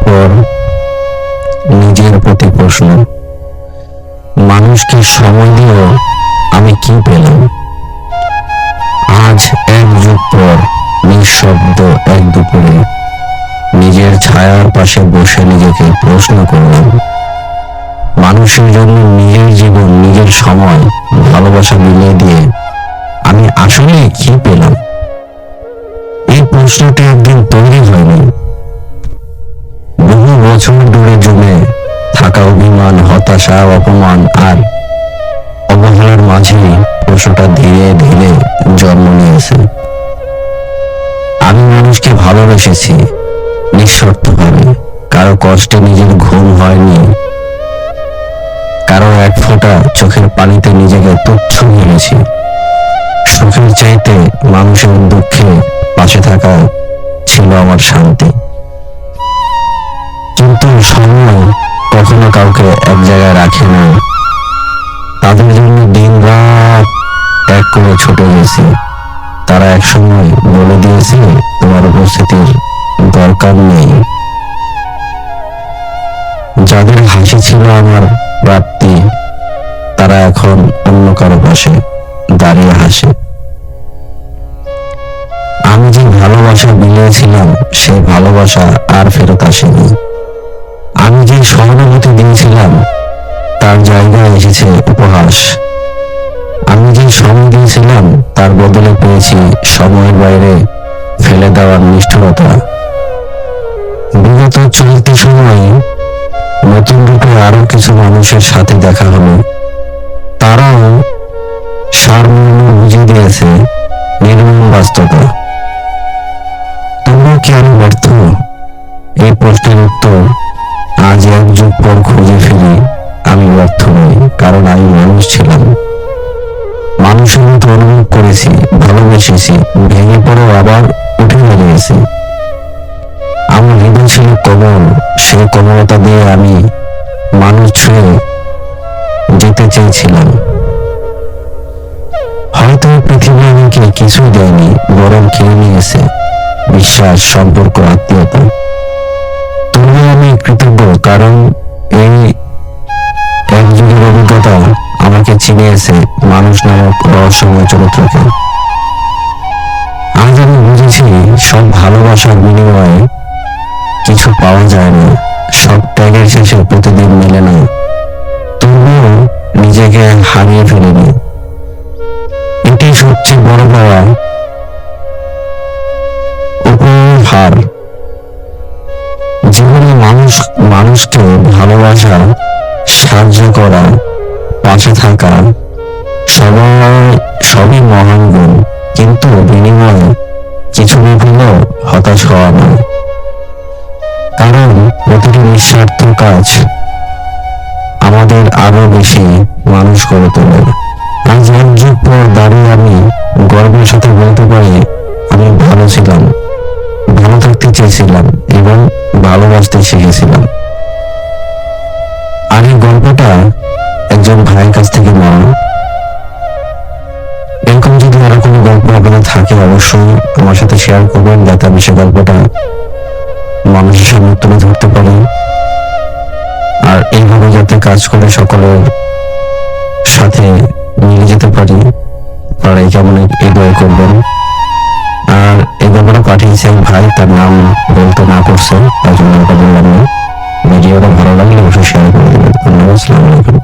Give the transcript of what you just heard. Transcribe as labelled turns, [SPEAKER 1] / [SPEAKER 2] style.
[SPEAKER 1] পর নিজের প্রতি প্রশ্ন, মানুষকে সময় দিয়েও আমি কি পেলাম? আজ এক যুগ পর নিঃশব্দ এক দুপুরে নিজের ছায়ার পাশে বসে নিজেকে প্রশ্ন করলাম, মানুষের জন্য নিজের জীবন, নিজের সময়, ভালোবাসা মিলিয়ে দিয়ে আমি আসলে কি পেলাম? এই প্রশ্নটি একদিন তৈরি হয়নি, বহু বছর ধরে জমে থাকা অভিমান, হতাশা, অপমান আর অবহেলার মাঝে প্রশ্নটা ধীরে ধীরে জন্ম নিয়েছে। আমি মানুষকে ভালোবেসেছি নিঃশর্তভাবে, কারো কষ্টে নিজের ঘুম হয়নি, কারো এক ফোঁটা চোখের পানিতে নিজেকে তুচ্ছ ভেবেছি। সুখের চাইতে মানুষের দুঃখে পাশে থাকা ছিল আমার শান্তি। কিন্তু সময় কখনো কাউকে এক জায়গায় রাখে না, তাদের জন্য দিন রাত এক করে ছুটে গেছি। তারা একসময় বলে দিয়েছে তোমার উপস্থিতির দরকার নেই। যাদের হাসি ছিল আমার প্রাপ্তি, তারা এখন অন্য কারো পাশে দাঁড়িয়ে হাসে। আমি যে ভালোবাসা বিলিয়েছিলাম সেই ভালোবাসা আর ফেরত আসেনি। আমি যে সহানুভূতি দিয়েছিলাম তার জায়গায় এসেছে উপহাস। আমি যে সময় দিয়েছিলাম তার বদলে পেয়েছি সময়ের বাইরে ফেলে দেওয়ার নিষ্ঠুরতা। বিগত চলতি সময়ে নতুন রূপে আরো কিছু মানুষের সাথে দেখা হলো, তারাও সারমর্ম বুঝিয়ে দিয়েছে নির্মম বাস্তবতা। তবুও কি আমি ব্যর্থ? এই প্রশ্নের উত্তর আজ এক যুগ পর খুঁজে ফিরি। আমি ব্যর্থ নই, কারণ আমি মানুষ ছিলাম, মানুষের মতো অনুভব করেছি, ভালোবেসেছি, ভেঙে পড়ে আবার উঠে দাঁড়িয়েছি। আমার হৃদয় ছিল কোমল, সেই কোমলতা দিয়ে আমি মানুষ ছুঁয়ে যেতে চেয়েছিলাম। হয়তো পৃথিবী আমাকে কিছুই দেয়নি, বরং কিনে নিয়েছে বিশ্বাস, সম্পর্ক, আত্মীয়তা। তবুও আমি কৃতজ্ঞ, কারণ এই এক যুগের অভিজ্ঞতা আমাকে চিনিয়েছে মানুষ নামক রহস্যময় চরিত্রকে। আজ আমি বুঝেছি সব ভালোবাসার বিনিময়ে কিছু পাওয়া যায় না, সব ত্যাগের শেষে প্রতিদিন মেলে না। তবুও নিজেকে হারিয়ে ফেলিনি, এটাই সবচেয়ে বড় পাওয়া, উপহার। জীবনে মানুষকে ভালোবাসা, সাহায্য করা, পাশে থাকা সবই মহান গুণ, কিন্তু বিনিময়ে কিছু পেলেও হতাশ হওয়া না, কারণ প্রতিটি নিঃস্বার্থ কাজ আমাদের আরো বেশি মানুষ করে তোলে। আজ এক যুগ পর দাঁড়িয়ে আমি গর্বের সাথে বলতে পারি আমি ভালো ছিলাম, ভালো থাকতে চেয়েছিলাম এবং ভালোবাসতে শিখেছিলাম। আর এই গল্পটা একজন ভাইয়ের কাছ থেকে নেওয়া। এরকম যদি আরো কোনো গল্প আপনাদের থাকে অবশ্যই আমার সাথে শেয়ার করবেন, যাতে আমি সে গল্পটা মানুষের সামনে তুলে ধরতে পারি। আর এইভাবে যাতে কাজ করে সকলের সাথে মিলে যেতে পারি, আর এই কেমন এই দয়া করবেন। আর এই গল্পটা পাঠিয়েছে এক ভাই, তার নাম বলতে না করছে, তার জন্য ওটা বললাম না। ভিডিওটা ভালো লাগলে অবশ্যই শেয়ার করে দেবেন। ধন্যবাদ, আসসালামু আলাইকুম।